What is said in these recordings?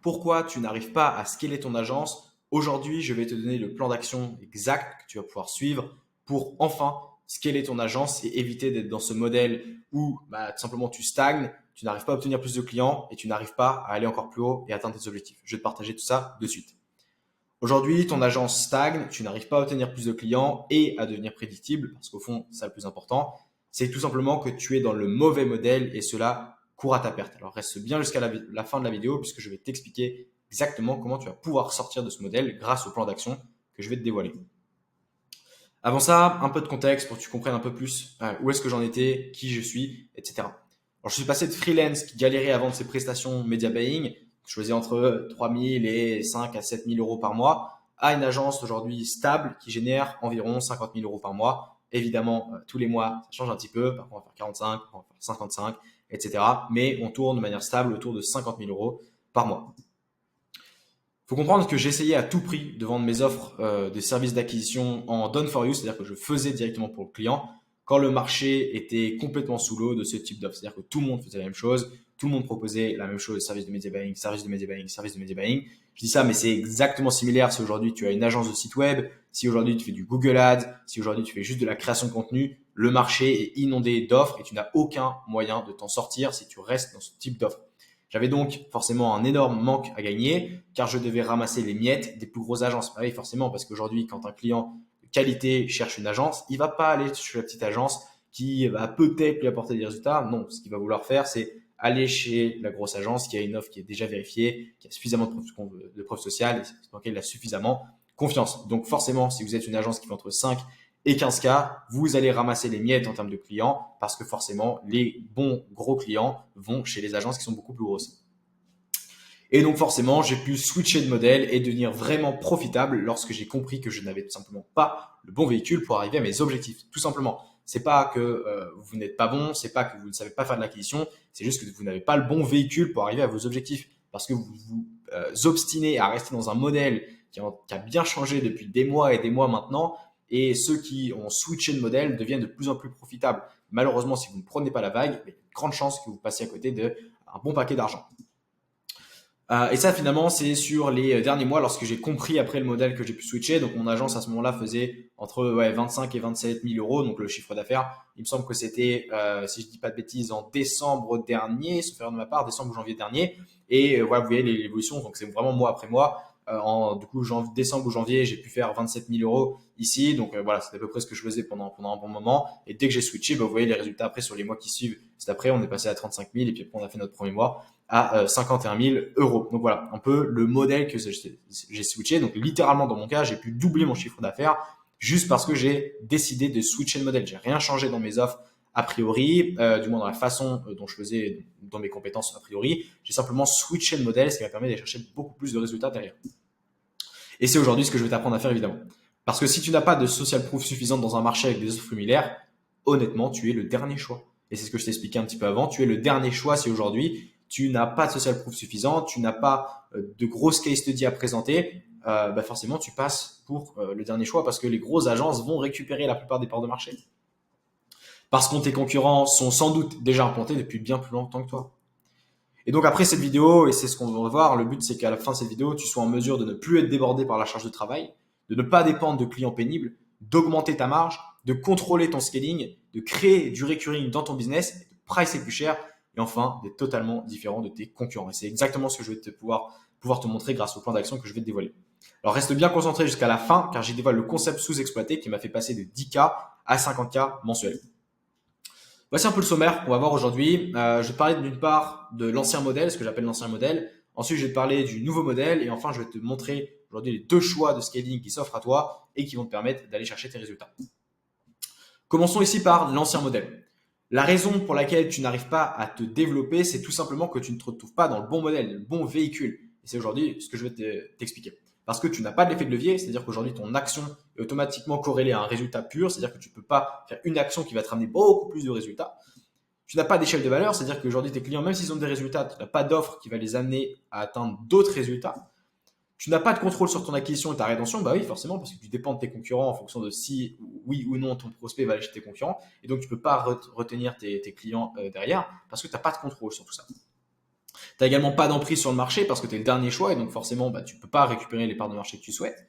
pourquoi tu n'arrives pas à scaler ton agence. Aujourd'hui, je vais te donner le plan d'action exact que tu vas pouvoir suivre pour enfin scaler ton agence et éviter d'être dans ce modèle où tout simplement tu stagnes, tu n'arrives pas à obtenir plus de clients et tu n'arrives pas à aller encore plus haut et atteindre tes objectifs. Je vais te partager tout ça de suite. Aujourd'hui, ton agence stagne, tu n'arrives pas à obtenir plus de clients et à devenir prédictible, parce qu'au fond, c'est le plus important, c'est tout simplement que tu es dans le mauvais modèle et cela court à ta perte. Alors reste bien jusqu'à la fin de la vidéo puisque je vais t'expliquer exactement comment tu vas pouvoir sortir de ce modèle grâce au plan d'action que je vais te dévoiler. Avant ça, un peu de contexte pour que tu comprennes un peu plus où est-ce que j'en étais, qui je suis, etc. Alors, je suis passé de freelance qui galérait à vendre ses prestations media buying, je faisais entre 3 000 et 5 à 7 000 euros par mois, à une agence aujourd'hui stable qui génère environ 50 000 euros par mois. Évidemment, tous les mois, ça change un petit peu. Parfois, on va faire 45, parfois, on va faire 55, etc. Mais on tourne de manière stable autour de 50 000 euros par mois. Il faut comprendre que j'essayais à tout prix de vendre mes offres des services d'acquisition en done for you, c'est-à-dire que je faisais directement pour le client quand le marché était complètement sous l'eau de ce type d'offre. C'est-à-dire que tout le monde faisait la même chose, tout le monde proposait la même chose, service de media buying, service de media buying, service de media buying. Je dis ça, mais c'est exactement similaire si aujourd'hui tu as une agence de site web, si aujourd'hui tu fais du Google Ads, si aujourd'hui tu fais juste de la création de contenu, le marché est inondé d'offres et tu n'as aucun moyen de t'en sortir si tu restes dans ce type d'offre. J'avais donc forcément un énorme manque à gagner car je devais ramasser les miettes des plus grosses agences. Oui, forcément, parce qu'aujourd'hui, quand un client de qualité cherche une agence, il va pas aller chez la petite agence qui va peut-être lui apporter des résultats. Non, ce qu'il va vouloir faire, c'est aller chez la grosse agence qui a une offre qui est déjà vérifiée, qui a suffisamment de preuves sociales et dans laquelle il a suffisamment confiance. Donc forcément, si vous êtes une agence qui fait entre 5 et 15K, vous allez ramasser les miettes en termes de clients parce que forcément, les bons gros clients vont chez les agences qui sont beaucoup plus grosses. Et donc forcément, j'ai pu switcher de modèle et devenir vraiment profitable lorsque j'ai compris que je n'avais tout simplement pas le bon véhicule pour arriver à mes objectifs. Tout simplement. C'est pas que vous n'êtes pas bon, c'est pas que vous ne savez pas faire de l'acquisition, c'est juste que vous n'avez pas le bon véhicule pour arriver à vos objectifs. Parce que vous vous obstinez à rester dans un modèle qui a bien changé depuis des mois et des mois maintenant, et ceux qui ont switché de modèle deviennent de plus en plus profitables. Malheureusement, si vous ne prenez pas la vague, il y a une grande chance que vous passiez à côté d'un bon paquet d'argent. Et ça, finalement, c'est sur les derniers mois, lorsque j'ai compris après le modèle que j'ai pu switcher. Donc, mon agence, à ce moment-là, faisait entre 25 et 27 000 euros, donc le chiffre d'affaires. Il me semble que c'était, si je dis pas de bêtises, en décembre dernier, sauf erreur de ma part, décembre ou janvier dernier. Et voilà, vous voyez l'évolution. Donc, c'est vraiment mois après mois. Du coup, décembre ou janvier, j'ai pu faire 27 000 euros ici. Donc, voilà, c'est à peu près ce que je faisais pendant un bon moment. Et dès que j'ai switché, vous voyez les résultats après sur les mois qui suivent. C'est après, on est passé à 35 000 et puis après, on a fait notre premier mois à 51 000 euros. Donc voilà, un peu le modèle que j'ai switché. Donc littéralement dans mon cas, j'ai pu doubler mon chiffre d'affaires juste parce que j'ai décidé de switcher le modèle. J'ai rien changé dans mes offres a priori, du moins dans la façon dont je faisais, dans mes compétences a priori. J'ai simplement switché le modèle, ce qui m'a permis d'aller chercher beaucoup plus de résultats derrière. Et c'est aujourd'hui ce que je vais t'apprendre à faire évidemment. Parce que si tu n'as pas de social proof suffisante dans un marché avec des offres similaires, honnêtement, tu es le dernier choix. Et c'est ce que je t'ai expliqué un petit peu avant. Tu es le dernier choix si aujourd'hui tu n'as pas de social proof suffisant, tu n'as pas de grosses case studies à présenter, forcément tu passes pour le dernier choix parce que les grosses agences vont récupérer la plupart des parts de marché. Parce que tes concurrents sont sans doute déjà implantés depuis bien plus longtemps que toi. Et donc après cette vidéo, et c'est ce qu'on va voir, le but c'est qu'à la fin de cette vidéo, tu sois en mesure de ne plus être débordé par la charge de travail, de ne pas dépendre de clients pénibles, d'augmenter ta marge, de contrôler ton scaling, de créer du recurring dans ton business, de pricer plus cher et enfin d'être totalement différent de tes concurrents. Et c'est exactement ce que je vais pouvoir te montrer grâce au plan d'action que je vais te dévoiler. Alors reste bien concentré jusqu'à la fin car j'y dévoile le concept sous-exploité qui m'a fait passer de 10K à 50K mensuels. Voici un peu le sommaire qu'on va voir aujourd'hui. Je vais te parler d'une part de l'ancien modèle, ce que j'appelle l'ancien modèle. Ensuite, je vais te parler du nouveau modèle. Et enfin, je vais te montrer aujourd'hui les deux choix de scaling qui s'offrent à toi et qui vont te permettre d'aller chercher tes résultats. Commençons ici par l'ancien modèle. La raison pour laquelle tu n'arrives pas à te développer, c'est tout simplement que tu ne te retrouves pas dans le bon modèle, le bon véhicule. Et c'est aujourd'hui ce que je vais t'expliquer. Parce que tu n'as pas d'effet de levier, c'est-à-dire qu'aujourd'hui, ton action est automatiquement corrélée à un résultat pur, c'est-à-dire que tu ne peux pas faire une action qui va te ramener beaucoup plus de résultats. Tu n'as pas d'échelle de valeur, c'est-à-dire qu'aujourd'hui, tes clients, même s'ils ont des résultats, tu n'as pas d'offre qui va les amener à atteindre d'autres résultats. Tu n'as pas de contrôle sur ton acquisition et ta rétention, bah oui, forcément, parce que tu dépends de tes concurrents en fonction de si, oui ou non, ton prospect va aller chez tes concurrents. Et donc, tu ne peux pas retenir tes clients derrière parce que tu n'as pas de contrôle sur tout ça. Tu n'as également pas d'emprise sur le marché parce que tu es le dernier choix et donc forcément, tu ne peux pas récupérer les parts de marché que tu souhaites.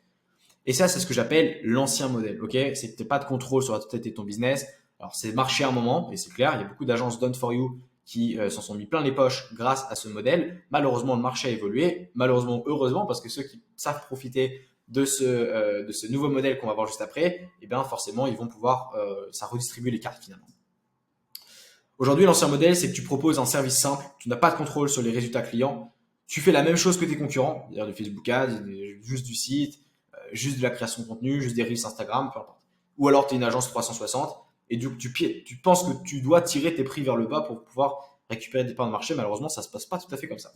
Et ça, c'est ce que j'appelle l'ancien modèle. Ok, c'est que tu n'as pas de contrôle sur la totalité de ton business. Alors, c'est marché à un moment, et c'est clair, il y a beaucoup d'agences done for you qui s'en sont mis plein les poches grâce à ce modèle. Malheureusement, le marché a évolué. Malheureusement, heureusement, parce que ceux qui savent profiter de ce nouveau modèle qu'on va voir juste après, eh bien, forcément, ils vont pouvoir, ça redistribue les cartes finalement. Aujourd'hui, l'ancien modèle, c'est que tu proposes un service simple, tu n'as pas de contrôle sur les résultats clients, tu fais la même chose que tes concurrents, c'est-à-dire du Facebook Ads, juste du site, juste de la création de contenu, juste des reels Instagram, peu importe. Ou alors tu es une agence 360 et tu penses que tu dois tirer tes prix vers le bas pour pouvoir récupérer des parts de marché. Malheureusement, ça ne se passe pas tout à fait comme ça.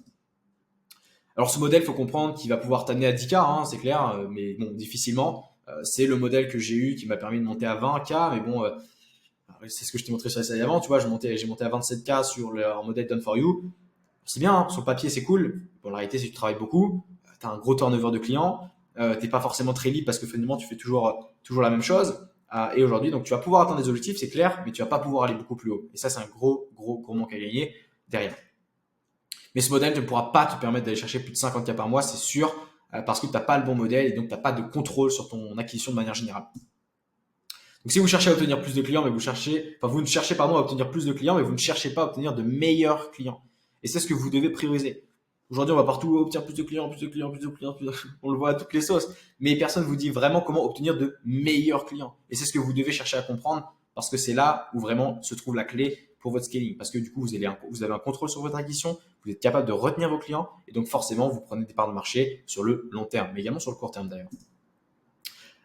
Alors ce modèle, il faut comprendre qu'il va pouvoir t'amener à 10K, hein, c'est clair, mais bon, difficilement. C'est le modèle que j'ai eu qui m'a permis de monter à 20K, mais bon, c'est ce que je t'ai montré sur la série avant, tu vois, j'ai monté à 27K sur un modèle Done for You. C'est bien, hein, sur le papier, c'est cool. Bon, la réalité, c'est que tu travailles beaucoup, tu as un gros turnover de clients, tu n'es pas forcément très libre parce que finalement, tu fais toujours la même chose. Et aujourd'hui, donc, tu vas pouvoir atteindre des objectifs, c'est clair, mais tu vas pas pouvoir aller beaucoup plus haut. Et ça, c'est un gros manque à gagner derrière. Mais ce modèle ne pourra pas te permettre d'aller chercher plus de 50K par mois, c'est sûr, parce que tu n'as pas le bon modèle et donc tu n'as pas de contrôle sur ton acquisition de manière générale. Donc, si vous cherchez à obtenir plus de clients, mais vous ne cherchez à obtenir plus de clients, mais vous ne cherchez pas à obtenir de meilleurs clients. Et c'est ce que vous devez prioriser. Aujourd'hui, on va partout obtenir plus de clients, plus de clients, plus de clients, on le voit à toutes les sauces. Mais personne ne vous dit vraiment comment obtenir de meilleurs clients. Et c'est ce que vous devez chercher à comprendre parce que c'est là où vraiment se trouve la clé pour votre scaling. Parce que du coup, vous avez un contrôle sur votre acquisition, vous êtes capable de retenir vos clients et donc forcément, vous prenez des parts de marché sur le long terme, mais également sur le court terme d'ailleurs.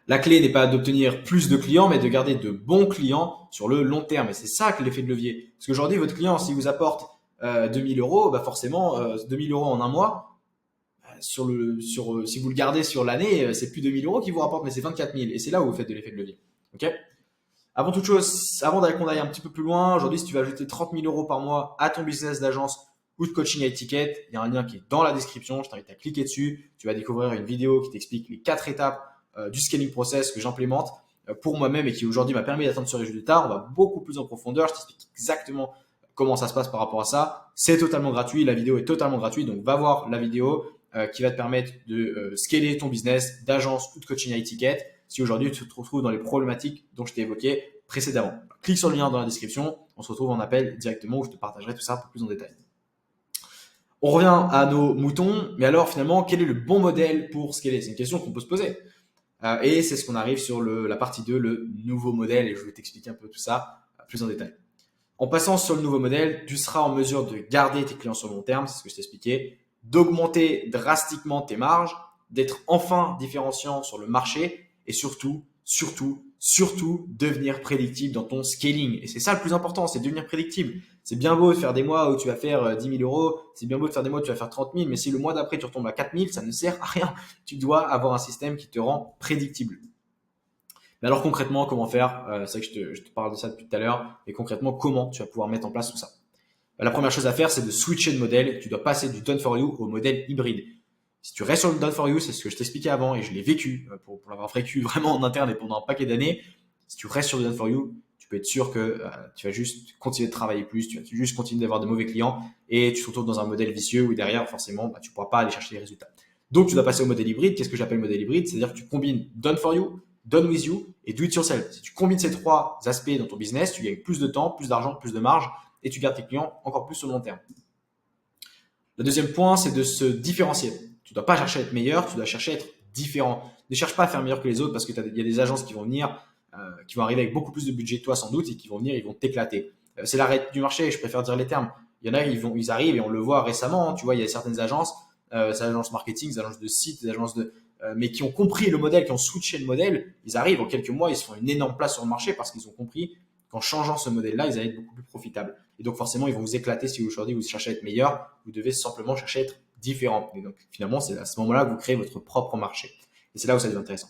La clé n'est pas d'obtenir plus de clients, mais de garder de bons clients sur le long terme. Et c'est ça que l'effet de levier. Parce qu'aujourd'hui, votre client, s'il vous apporte 2000 euros, forcément, 2000 euros en un mois, si vous le gardez sur l'année, c'est plus 2000 euros qui vous rapporte, mais c'est 24 000. Et c'est là où vous faites de l'effet de levier. Ok. Avant toute chose, avant qu'on aille un petit peu plus loin, aujourd'hui, si tu vas ajouter 30 000 euros par mois à ton business d'agence ou de coaching à étiquette, il y a un lien qui est dans la description. Je t'invite à cliquer dessus. Tu vas découvrir une vidéo qui t'explique les 4 étapes du scaling process que j'implémente pour moi-même et qui aujourd'hui m'a permis d'atteindre ce résultat. On va beaucoup plus en profondeur. Je t'explique exactement comment ça se passe par rapport à ça. C'est totalement gratuit. La vidéo est totalement gratuite. Donc, va voir la vidéo qui va te permettre de scaler ton business d'agence ou de coaching à étiquette si aujourd'hui tu te retrouves dans les problématiques dont je t'ai évoqué précédemment. Clique sur le lien dans la description. On se retrouve en appel directement où je te partagerai tout ça pour plus en détail. On revient à nos moutons. Mais alors, finalement, quel est le bon modèle pour scaler? C'est une question qu'on peut se poser. Et c'est ce qu'on arrive sur la partie 2, le nouveau modèle. Et je vais t'expliquer un peu tout ça plus en détail. En passant sur le nouveau modèle, tu seras en mesure de garder tes clients sur le long terme, c'est ce que je t'ai expliqué, d'augmenter drastiquement tes marges, d'être enfin différenciant sur le marché et surtout, devenir prédictible dans ton scaling. Et c'est ça le plus important, c'est devenir prédictible. C'est bien beau de faire des mois où tu vas faire 10 000 euros, c'est bien beau de faire des mois où tu vas faire 30 000, mais si le mois d'après tu retombes à 4 000, ça ne sert à rien. Tu dois avoir un système qui te rend prédictible. Mais alors concrètement, comment faire? C'est vrai que je te parle de ça depuis tout à l'heure. Et concrètement, comment tu vas pouvoir mettre en place tout ça? La première chose à faire, c'est de switcher de modèle. Tu dois passer du done for you au modèle hybride. Si tu restes sur le done for you, c'est ce que je t'expliquais avant et je l'ai vécu pour l'avoir vécu vraiment en interne et pendant un paquet d'années. Si tu restes sur le done for you, tu peux être sûr que tu vas juste continuer de travailler plus, tu vas juste continuer d'avoir de mauvais clients et tu te retrouves dans un modèle vicieux où derrière, forcément, tu ne pourras pas aller chercher les résultats. Donc, tu dois passer au modèle hybride. Qu'est-ce que j'appelle modèle hybride? C'est-à-dire que tu combines done for you, done with you et do it yourself. Si tu combines ces trois aspects dans ton business, tu gagnes plus de temps, plus d'argent, plus de marge et tu gardes tes clients encore plus sur le long terme. Le deuxième point, c'est de se différencier. Tu ne dois pas chercher à être meilleur, tu dois chercher à être différent. Ne cherche pas à faire meilleur que les autres parce qu'il y a des agences qui vont venir, qui vont arriver avec beaucoup plus de budget que toi sans doute et qui vont venir, ils vont t'éclater. C'est la règle du marché, je préfère dire les termes. Il y en a, ils arrivent et on le voit récemment. Tu vois, il y a certaines agences, des agences marketing, des agences de sites, des agences mais qui ont compris le modèle, qui ont switché le modèle. Ils arrivent en quelques mois, ils se font une énorme place sur le marché parce qu'ils ont compris qu'en changeant ce modèle-là, ils allaient être beaucoup plus profitables. Et donc forcément, ils vont vous éclater si aujourd'hui vous cherchez à être meilleur. Vous devez simplement chercher à être différent. Et donc finalement, c'est à ce moment-là que vous créez votre propre marché. Et c'est là où ça devient intéressant.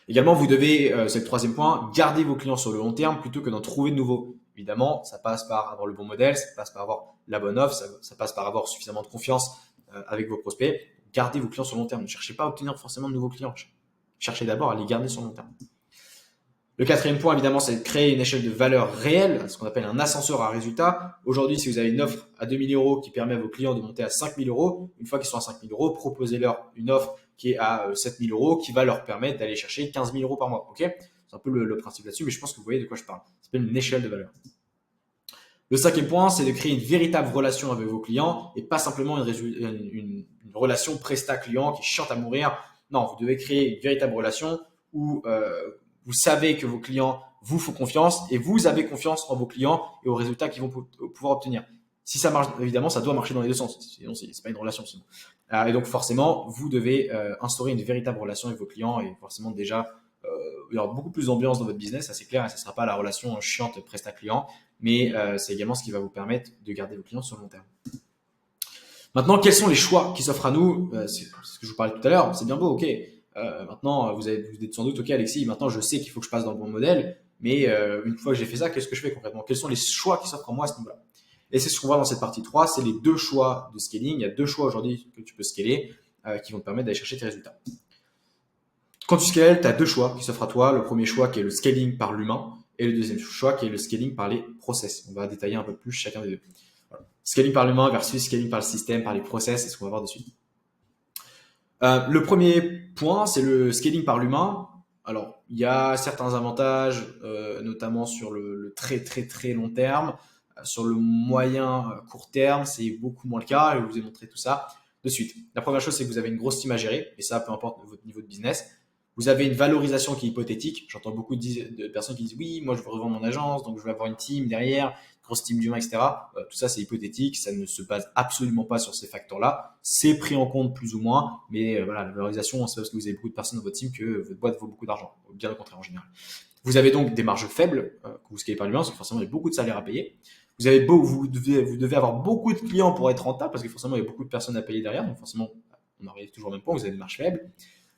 Également, vous devez, c'est le troisième point, garder vos clients sur le long terme plutôt que d'en trouver de nouveaux. Évidemment, ça passe par avoir le bon modèle, ça passe par avoir la bonne offre, ça passe par avoir suffisamment de confiance avec vos prospects. Gardez vos clients sur le long terme. Ne cherchez pas à obtenir forcément de nouveaux clients. Cherchez d'abord à les garder sur le long terme. Le quatrième point, évidemment, c'est de créer une échelle de valeur réelle, ce qu'on appelle un ascenseur à résultat. Aujourd'hui, si vous avez une offre à 2 000 euros qui permet à vos clients de monter à 5 000 euros, une fois qu'ils sont à 5 000 euros, proposez-leur une offre qui est à 7 000 euros qui va leur permettre d'aller chercher 15 000 euros par mois. Ok, c'est un peu le principe là-dessus, mais je pense que vous voyez de quoi je parle. Ça s'appelle une échelle de valeur. Le cinquième point, c'est de créer une véritable relation avec vos clients et pas simplement une relation presta-client qui chante à mourir. Non, vous devez créer une véritable relation où vous savez que vos clients vous font confiance et vous avez confiance en vos clients et aux résultats qu'ils vont pouvoir obtenir. Si ça marche, évidemment, ça doit marcher dans les deux sens. Sinon, c'est pas une relation. Sinon. Et donc, forcément, vous devez instaurer une véritable relation avec vos clients et forcément déjà, il y aura beaucoup plus d'ambiance dans votre business, ça c'est clair, et ce ne sera pas la relation chiante presta-client, mais c'est également ce qui va vous permettre de garder vos clients sur le long terme. Maintenant, quels sont les choix qui s'offrent à nous? C'est ce que je vous parlais tout à l'heure. C'est bien beau, ok. Maintenant, vous êtes sans doute, ok Alexis, maintenant je sais qu'il faut que je passe dans le bon modèle, mais une fois que j'ai fait ça, qu'est-ce que je fais concrètement? Quels sont les choix qui s'offrent à moi à ce niveau-là? Et c'est ce qu'on voit dans cette partie 3, c'est les deux choix de scaling. Il y a deux choix aujourd'hui que tu peux scaler qui vont te permettre d'aller chercher tes résultats. Quand tu scales, tu as deux choix qui s'offrent à toi. Le premier choix qui est le scaling par l'humain et le deuxième choix qui est le scaling par les process. On va détailler un peu plus chacun des deux. Voilà. Scaling par l'humain versus scaling par le système, par les process, c'est ce qu'on va voir dessus. Le premier point, c'est le scaling par l'humain. Alors, il y a certains avantages, notamment sur le très très très long terme. Sur le moyen court terme, c'est beaucoup moins le cas. Je vais vous ai montré tout ça de suite. La première chose, c'est que vous avez une grosse team à gérer, et ça, peu importe votre niveau de business. Vous avez une valorisation qui est hypothétique. J'entends beaucoup de personnes qui disent oui, moi je veux revendre mon agence, donc je vais avoir une team derrière, grosse team d'humains, etc. Tout ça, c'est hypothétique. Ça ne se base absolument pas sur ces facteurs-là. C'est pris en compte plus ou moins, mais voilà, la valorisation, c'est parce que vous avez beaucoup de personnes dans votre team que votre boîte vaut beaucoup d'argent. Bien au contraire en général. Vous avez donc des marges faibles que vous scalez par l'humain, parce que forcément, il y a beaucoup de salaires à payer. Vous devez avoir beaucoup de clients pour être rentable, parce que forcément, il y a beaucoup de personnes à payer derrière. Donc forcément, on arrive toujours au même point, vous avez une marge faible.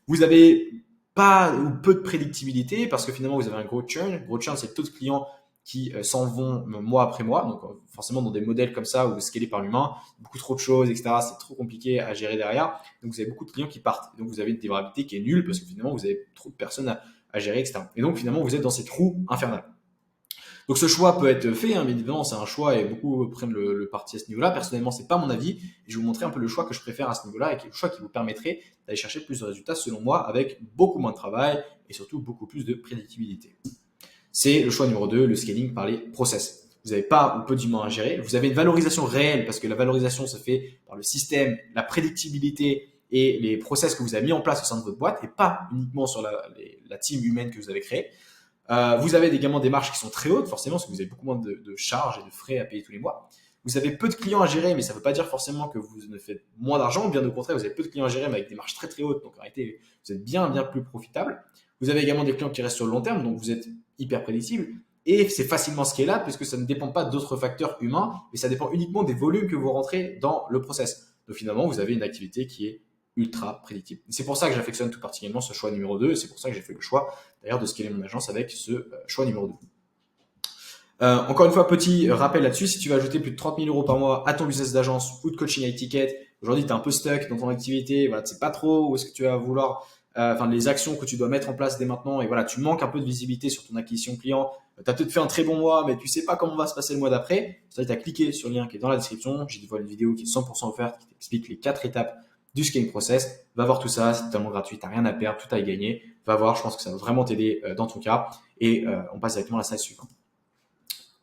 Vous avez pas ou peu de prédictibilité parce que finalement vous avez un gros churn. Gros churn, c'est le taux de clients qui s'en vont mois après mois. Donc forcément dans des modèles comme ça où vous scalez par l'humain, beaucoup trop de choses, etc. C'est trop compliqué à gérer derrière. Donc vous avez beaucoup de clients qui partent. Donc vous avez une délivrabilité qui est nulle parce que finalement vous avez trop de personnes à gérer, etc. Et donc finalement vous êtes dans cette roue infernale. Donc ce choix peut être fait, hein, bien évidemment, c'est un choix et beaucoup prennent le parti à ce niveau-là. Personnellement, c'est pas mon avis. Et je vais vous montrer un peu le choix que je préfère à ce niveau-là et qui est le choix qui vous permettrait d'aller chercher plus de résultats, selon moi, avec beaucoup moins de travail et surtout beaucoup plus de prédictibilité. C'est le choix numéro 2, le scaling par les process. Vous n'avez pas ou peu d'humains à gérer. Vous avez une valorisation réelle parce que la valorisation se fait par le système, la prédictibilité et les process que vous avez mis en place au sein de votre boîte et pas uniquement sur la team humaine que vous avez créée. Vous avez également des marges qui sont très hautes, forcément, parce que vous avez beaucoup moins de charges et de frais à payer tous les mois. Vous avez peu de clients à gérer, mais ça ne veut pas dire forcément que vous ne faites moins d'argent. Bien au contraire, vous avez peu de clients à gérer, mais avec des marges très très hautes. Donc en réalité, vous êtes bien plus profitable. Vous avez également des clients qui restent sur le long terme, donc vous êtes hyper prédictible. Et c'est facilement scalable puisque ça ne dépend pas d'autres facteurs humains, mais ça dépend uniquement des volumes que vous rentrez dans le process. Donc finalement, vous avez une activité qui est ultra prédictible. C'est pour ça que j'affectionne tout particulièrement ce choix numéro 2. C'est pour ça que j'ai fait le choix d'ailleurs de scaler mon agence avec ce choix numéro 2. Encore une fois, petit rappel là-dessus, si tu veux ajouter plus de 30 000 euros par mois à ton business d'agence ou de coaching high ticket, aujourd'hui tu es un peu stuck dans ton activité, voilà, tu sais pas trop où est-ce que tu vas vouloir, les actions que tu dois mettre en place dès maintenant, et voilà, tu manques un peu de visibilité sur ton acquisition client, tu as peut-être fait un très bon mois, mais tu sais pas comment va se passer le mois d'après, ça tu as cliqué sur le lien qui est dans la description, j'ai dévoilé une vidéo qui est 100% offerte, qui t'explique les 4 étapes du scaling process, va voir tout ça, c'est totalement gratuit, t'as rien à perdre, tout à y gagner, va voir, je pense que ça va vraiment t'aider dans ton cas, et on passe directement à la slide suivante.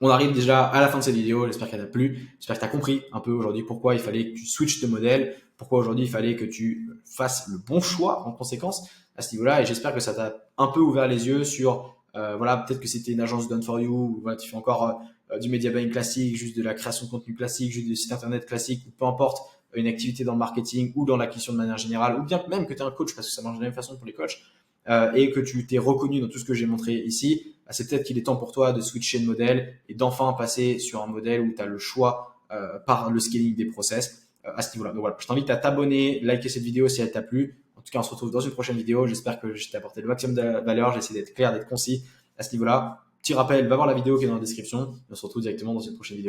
On arrive déjà à la fin de cette vidéo, j'espère qu'elle t'a plu, j'espère que tu as compris un peu aujourd'hui pourquoi il fallait que tu switches de modèle, pourquoi aujourd'hui il fallait que tu fasses le bon choix en conséquence à ce niveau-là, et j'espère que ça t'a un peu ouvert les yeux sur, voilà, peut-être que c'était une agence done for you, ou voilà, tu fais encore du media buying classique, juste de la création de contenu classique, juste des sites internet classiques, ou peu importe, une activité dans le marketing ou dans l'acquisition de manière générale, ou bien même que tu es un coach, parce que ça marche de la même façon pour les coachs, et que tu t'es reconnu dans tout ce que j'ai montré ici, c'est peut-être qu'il est temps pour toi de switcher de modèle et d'enfin passer sur un modèle où tu as le choix par le scaling des process à ce niveau-là. Donc voilà, je t'invite à t'abonner, liker cette vidéo si elle t'a plu. En tout cas, on se retrouve dans une prochaine vidéo. J'espère que je t'ai apporté le maximum de valeur. J'ai essayé d'être clair, d'être concis à ce niveau-là. Petit rappel, va voir la vidéo qui est dans la description. On se retrouve directement dans une prochaine vidéo.